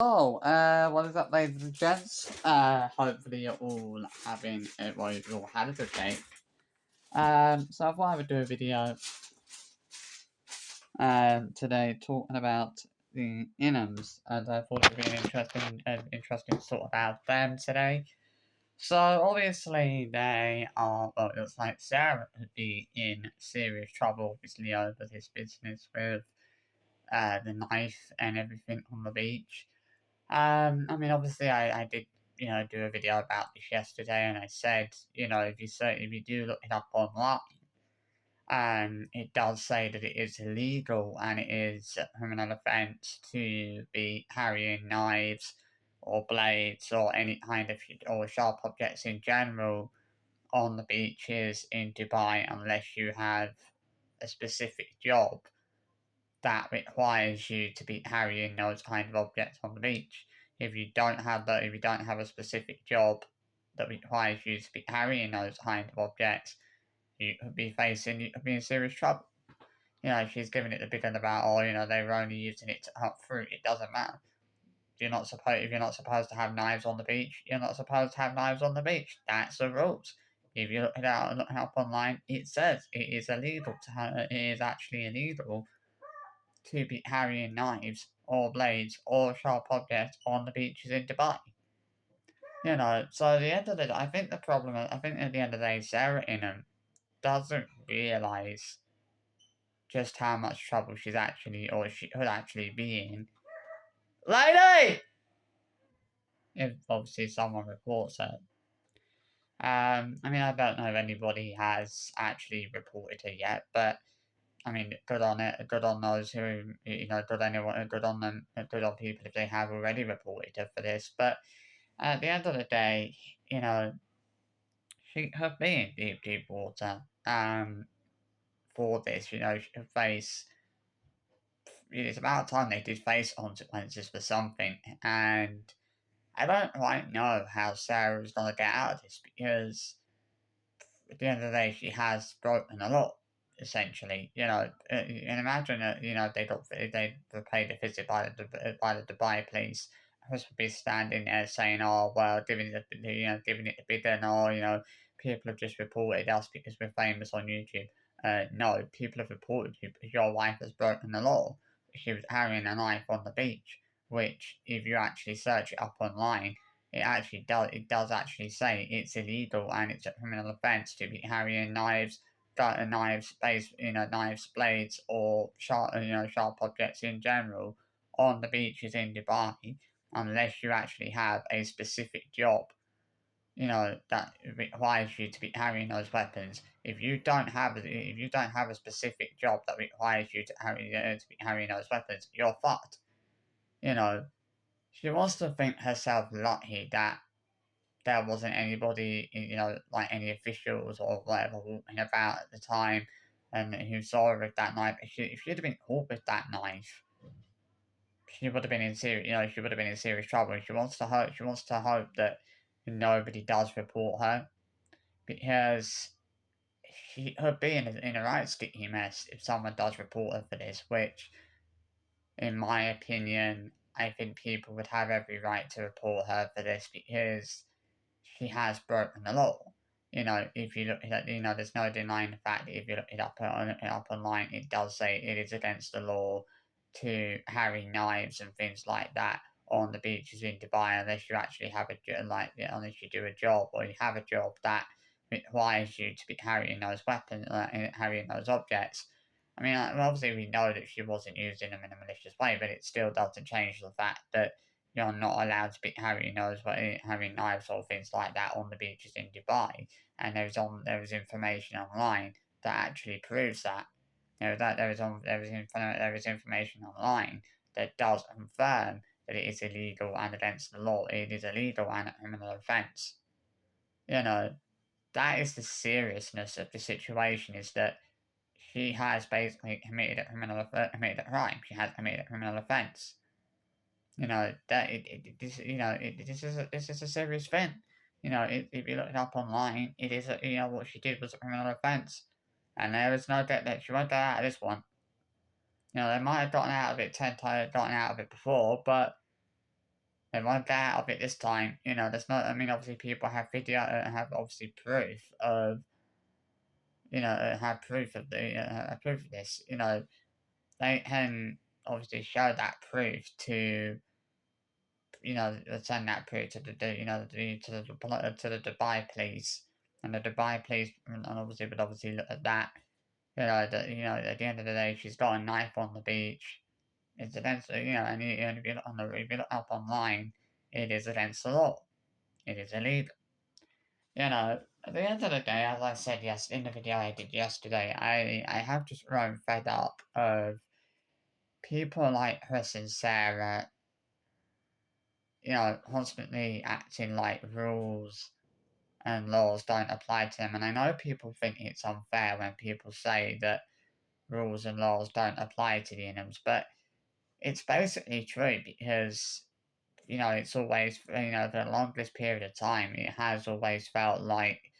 What is up, ladies and gents? Hopefully you're all having well, you all had a good day. So I thought I would do a video today talking about the inghams, and I thought it would be an interesting sort about them today. So obviously they are, well, it looks like Sarah could be in serious trouble, obviously over this business with the knife and everything on the beach. I mean, obviously, I did, do a video about this yesterday, and I said, if you do look it up online, it does say that it is illegal and it is a criminal offence to be carrying knives or blades or any kind of or sharp objects in general on the beaches in Dubai unless you have a specific job that requires you to be carrying those kind of objects on the beach. If you don't have a specific job that requires you to be carrying those kind of objects, you could be in serious trouble. She's giving it the big one about, they were only using it to cut fruit. It doesn't matter. If you're not supposed to have knives on the beach, you're not supposed to have knives on the beach. That's the rules. If you look it up online, it says it is illegal to have. It is actually illegal to be carrying knives or blades or sharp objects on the beaches in Dubai. So at the end of the day, I think at the end of the day, Sarah Ingham doesn't realise just how much trouble she could actually be in. Lady! If obviously someone reports her. I mean, I don't know if anybody has actually reported her yet, but I mean, good on it. Good on those who, good on them. Good on people if they have already reported her for this. But at the end of the day, she could be in deep, deep water. For this, she could face. It's about time they did face consequences for something, and I don't quite know how Sarah's gonna get out of this because at the end of the day, she has broken the law. Essentially, and imagine that they were paid a visit by the Dubai police. Chris would be standing there saying, "Oh well, giving it the big and people have just reported us because we're famous on YouTube." No, people have reported you because your wife has broken the law. She was carrying a knife on the beach, which, if you actually search it up online, it does actually say it's illegal and it's a criminal offence to be carrying knives, knives, blades, or sharp objects in general on the beaches in Dubai, unless you actually have a specific job, that requires you to be carrying those weapons. If you don't have a specific job that requires you to be carrying those weapons, you're fucked. You know, she wants to think herself lucky that there wasn't anybody, like any officials or whatever walking about at the time and who saw her with that knife. If she'd have been caught with that knife, she would have been in serious trouble. And she wants to hope that nobody does report her because she could be in a right sticky mess if someone does report her for this, which, in my opinion, I think people would have every right to report her for this because she has broken the law. If you look at there's no denying the fact that if you look it up online, it does say it is against the law to carry knives and things like that on the beaches in Dubai unless you actually have unless you do a job or you have a job that requires you to be carrying those weapons, carrying those objects. I mean, obviously we know that she wasn't using them in a malicious way, but it still doesn't change the fact that you're not allowed to be carrying knives or things like that on the beaches in Dubai. And there is information online that actually proves that. There is information online that does confirm that it is illegal and against the law. It is illegal and a criminal offence. That is the seriousness of the situation. Is that she has basically committed a crime. She has committed a criminal offence. This is a serious thing. If you look it up online, it is what she did was a criminal offence, and there is no doubt that she won't get out of this one. They might have gotten out of it before, but they won't get out of it this time. You know, there's not. I mean, obviously, people have video, have obviously proof of, have proof of proof of this. You know, they can obviously show that proof to, send that proof to to the Dubai police, and the Dubai police, and obviously would obviously look at that. At the end of the day, she's got a knife on the beach. It's against, and if you look if you look up online, it is against the law. It is illegal. At the end of the day, as I said in the video I did yesterday, I have just grown fed up of people like Chris and Sarah, constantly acting like rules and laws don't apply to them. And I know people think it's unfair when people say that rules and laws don't apply to the Inghams, but it's basically true because, it's always, for the longest period of time, it has always felt like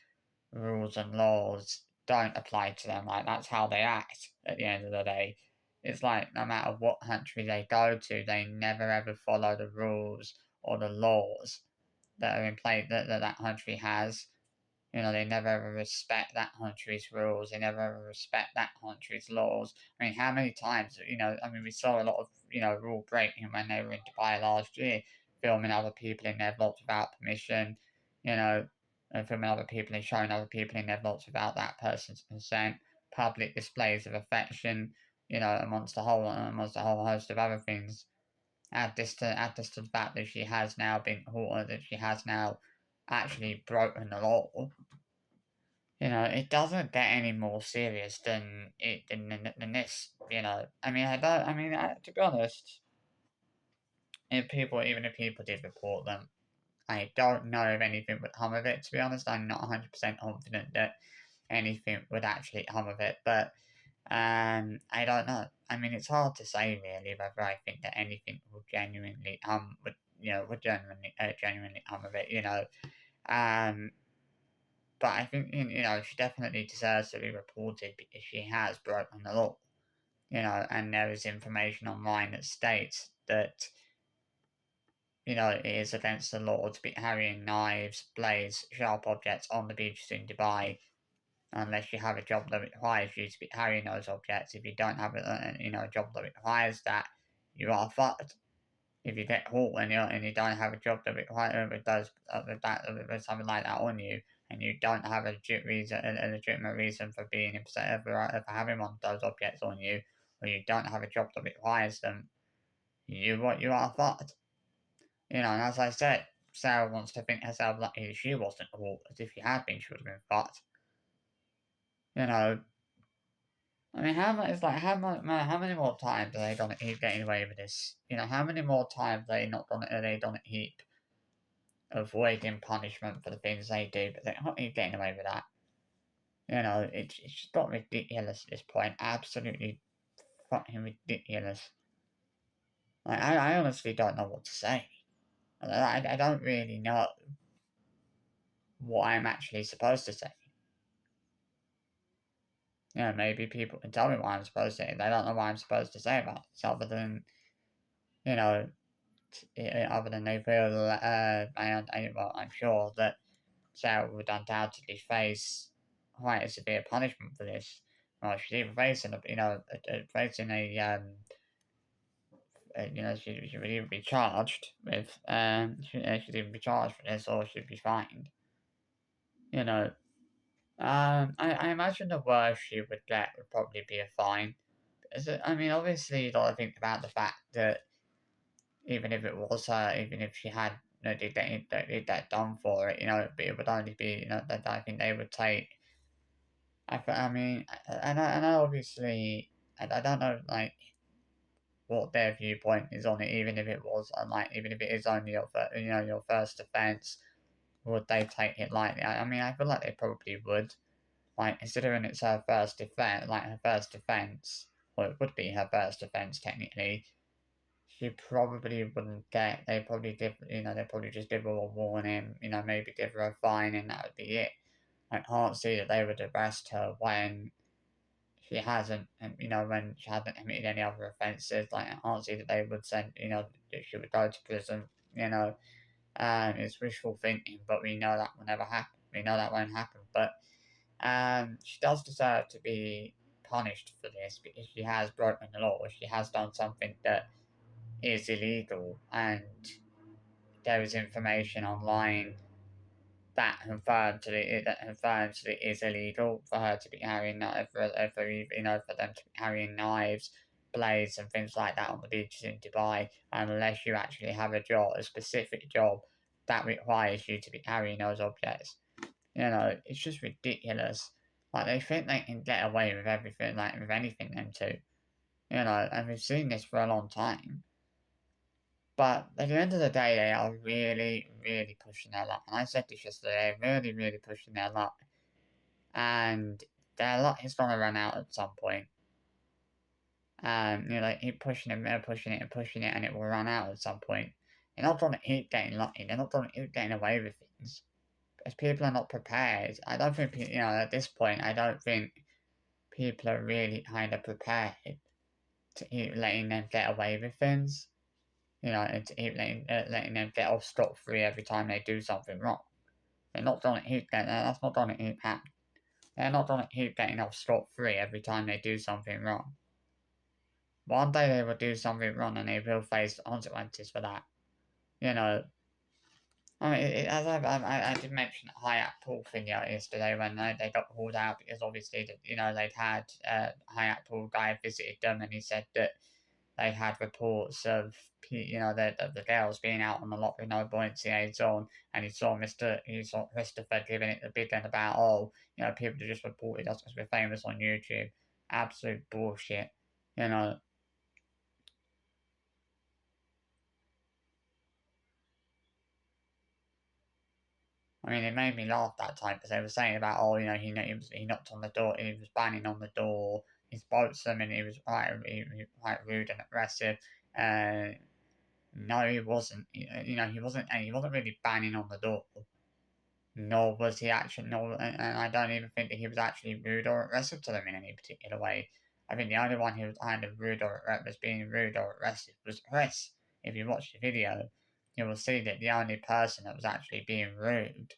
rules and laws don't apply to them. Like, that's how they act at the end of the day. It's like no matter what country they go to, they never ever follow the rules or the laws that are in place that country has. They never ever respect that country's rules. They never ever respect that country's laws. I mean, how many times, we saw a lot of, rule breaking when they were in Dubai last year, filming other people in their vlogs without permission, you know, and filming other people and showing other people in their vlogs without that person's consent, public displays of affection, amongst a whole host of other things. Add this to the fact that she has now been caught, that she has now actually broken the law. It doesn't get any more serious than this. I mean, I don't. I mean, to be honest, even if people did report them, I don't know if anything would come of it. To be honest, I'm not 100% confident that anything would actually come of it. But I don't know. I mean, it's hard to say really whether I think that anything would genuinely genuinely come of it. Um, But I think, she definitely deserves to be reported because she has broken the law. And there is information online that states that, it is against the law to be carrying knives, blades, sharp objects on the beaches in Dubai unless you have a job that requires you to be carrying those objects. If you don't have a job that requires that, you are fucked. If you get caught and you don't have a job that requires with something like that on you, and you don't have a legitimate reason for being for having one of those objects on you, or you don't have a job that requires them, you are fucked. And as I said, Sarah wants to think herself lucky she wasn't caught, as if she had been, she would have been fucked. I mean, how many more times are they gonna keep getting away with this? How many more times are they gonna keep avoiding punishment for the things they do, but they're not getting away with that. It's just got ridiculous at this point. Absolutely fucking ridiculous. Like, I honestly don't know what to say. I don't really know what I'm actually supposed to say. Maybe people can tell me what I'm supposed to say. They don't know what I'm supposed to say about this other than, you know, they feel, I'm sure that Sarah would undoubtedly face quite a severe punishment for this. Well, she's either facing she would either be charged with, she'd either be charged for this or she'd be fined. I imagine the worst she would get would probably be a fine. Obviously, you got to think about the fact that even if it was her, even if she had did that done for it, it would only be, that I think they would take. I mean, and I obviously, I don't know, like, what their viewpoint is on it, even if it was, even if it is only your first offence, would they take it lightly? I mean, I feel like they probably would. Like, considering it's her first offence, or it would be her first offence technically, she probably wouldn't get. They probably just give her a warning. Maybe give her a fine, and that would be it. I can't see that they would arrest her when she hasn't, when she hasn't committed any other offences. Like, I can't see that they would that she would go to prison It's wishful thinking, but we know that will never happen. We know that won't happen. But she does deserve to be punished for this because she has broken the law. She has done something that is illegal, and there is information online that confirms that it is illegal for her to be carrying for them to be carrying knives, blades, and things like that on the beaches in Dubai, unless you actually have a specific job that requires you to be carrying those objects. It's just ridiculous. Like they think they can get away with everything, like with anything, them too. And we've seen this for a long time. But at the end of the day, they are really, really pushing their luck. And I said this yesterday, they're really, really pushing their luck. And their luck is going to run out at some point. They keep pushing it, and pushing it, and pushing it, and it will run out at some point. They're not going to keep getting lucky. They're not going to keep getting away with things. Because people are not prepared. I don't think, at this point, I don't think people are really kind of prepared to keep letting them get away with things. And to keep letting them get off scot-free every time they do something wrong. They're not going to keep getting that's not going to keep happening. They're not going to keep getting off scot-free every time they do something wrong. One day they will do something wrong and they will face the consequences for that. You know, I mean, as I did mention the Hayat Pool thing yesterday when they got called out because obviously they'd had Hayat Pool guy visited them and he said that they had reports of the girls being out on the lot with no buoyancy aids on, and he saw Christopher giving it the big end about people just reported us because we're famous on YouTube. Absolute bullshit. You know, I mean, it made me laugh that time because they were saying about he knocked on the door, he was banging on the door, he spoke to them, and he was quite rude and aggressive. Uh, no, he wasn't. He wasn't really banging on the door. Nor was he actually, and I don't even think that he was actually rude or aggressive to them in any particular way. I think the only one who was kind of was being rude or aggressive was Chris. If you watch the video, you will see that the only person that was actually being rude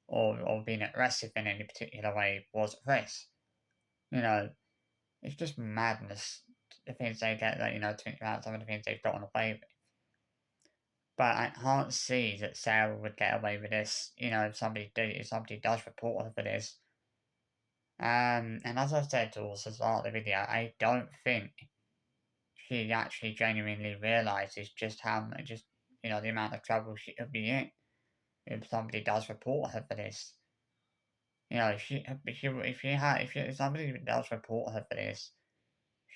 or being aggressive in any particular way was Chris. You know, it's just madness the things they get that, to think about some of the things they've gotten away with. But I can't see that Sarah would get away with this, if somebody does report her for this. And as I said towards the start of the video, I don't think she actually genuinely realises the amount of trouble she could be in if somebody does report her for this. If somebody does report her for this,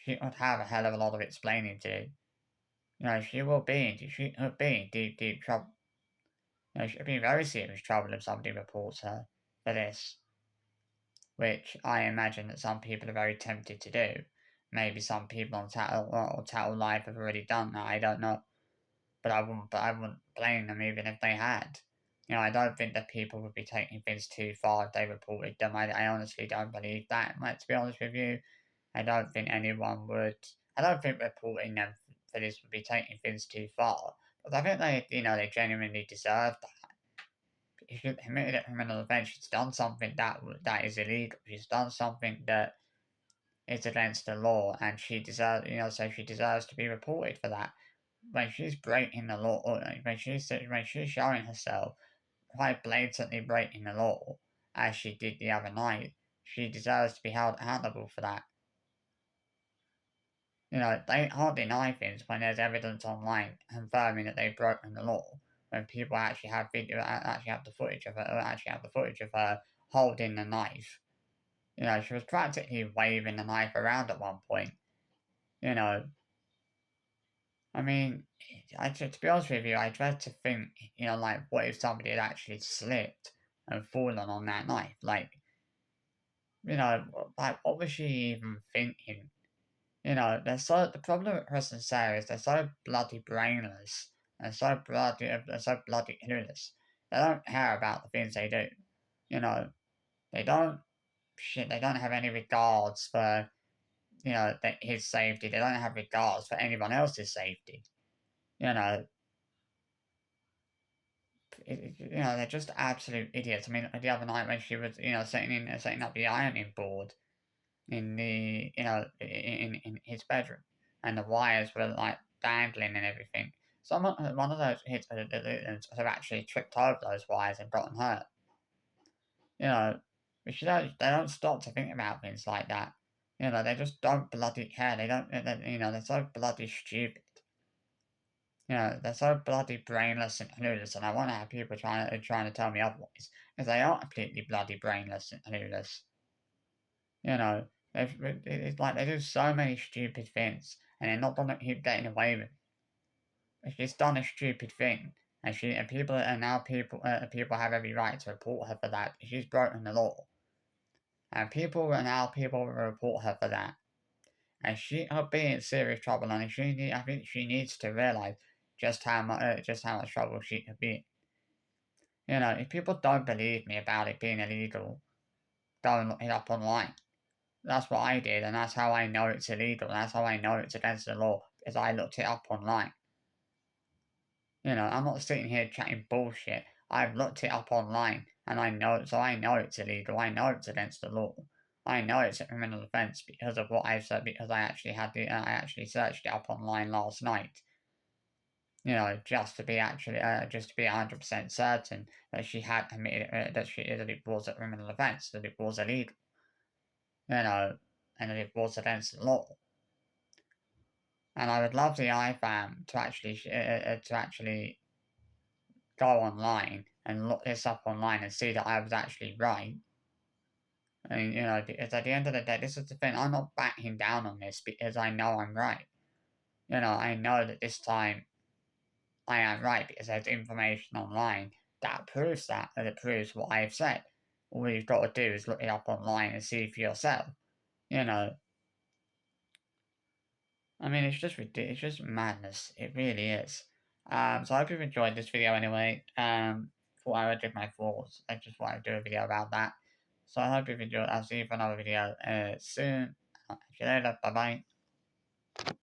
she would have a hell of a lot of explaining to do. She could be in deep, deep trouble. She could be in very serious trouble if somebody reports her for this, which I imagine that some people are very tempted to do. Maybe some people on Tattle Live have already done that. I don't know, but I wouldn't blame them even if they had. I don't think that people would be taking things too far if they reported them. I honestly don't believe that. Like, to be honest with you, I don't think anyone would. I don't think reporting them for this would be taking things too far. But I think they genuinely deserve that. If she committed a criminal offence, she's done something that is illegal. She's done something that is against the law, and so she deserves to be reported for that. When she's breaking the law, when she's showing herself quite blatantly breaking the law, as she did the other night, she deserves to be held accountable for that. They can't deny things when there's evidence online confirming that they've broken the law. When people actually have the footage of her holding the knife. She was practically waving the knife around at one point. You know, I mean, to be honest with you, I dread to think, what if somebody had actually slipped and fallen on that knife? What was she even thinking? The problem with Chris and Sarah is they're so bloody brainless and so bloody clueless. They don't care about the things they do. You know, they don't they don't have any regards for his safety. They don't have regards for anyone else's safety. You know, they're just absolute idiots. I mean, the other night when she was, setting up the ironing board in the, in his bedroom, and the wires were like dangling and everything. One of those hits have actually tripped over those wires and gotten hurt. You know, but they don't stop to think about things like that. They just don't bloody care. They don't, they're so bloody stupid. They're so bloody brainless and clueless, and I want to have people trying to tell me otherwise, because they are completely bloody brainless and clueless. You know, it's like they do so many stupid things, and they're not gonna keep getting away with it. If she's done a stupid thing, people have every right to report her for that. She's broken the law, and people will report her for that. And she'll be in serious trouble, and I think she needs to realize just how much trouble she could be in. If people don't believe me about it being illegal, go and look it up online. That's what I did, and that's how I know it's illegal. That's how I know it's against the law, because I looked it up online. I'm not sitting here chatting bullshit. I've looked it up online, and I know it's illegal. I know it's against the law. I know it's a criminal offence because of what I've said. Because I actually searched it up online last night. Just to be 100% certain that she had committed that it was a criminal offence, that it was illegal. And that it was against the law. And I would love the IFAM to actually go online and look this up online and see that I was actually right. And, because at the end of the day, this is the thing, I'm not backing down on this because I know I'm right. I know that this time I am right because there's information online that proves that it proves what I've said. All you've got to do is look it up online and see for yourself. You know, I mean, it's just ridiculous. It's just madness. It really is. So I hope you've enjoyed this video anyway. Thought I would give my thoughts. I just wanted to do a video about that. So I hope you've enjoyed. I'll see you for another video soon. See you later. Bye bye.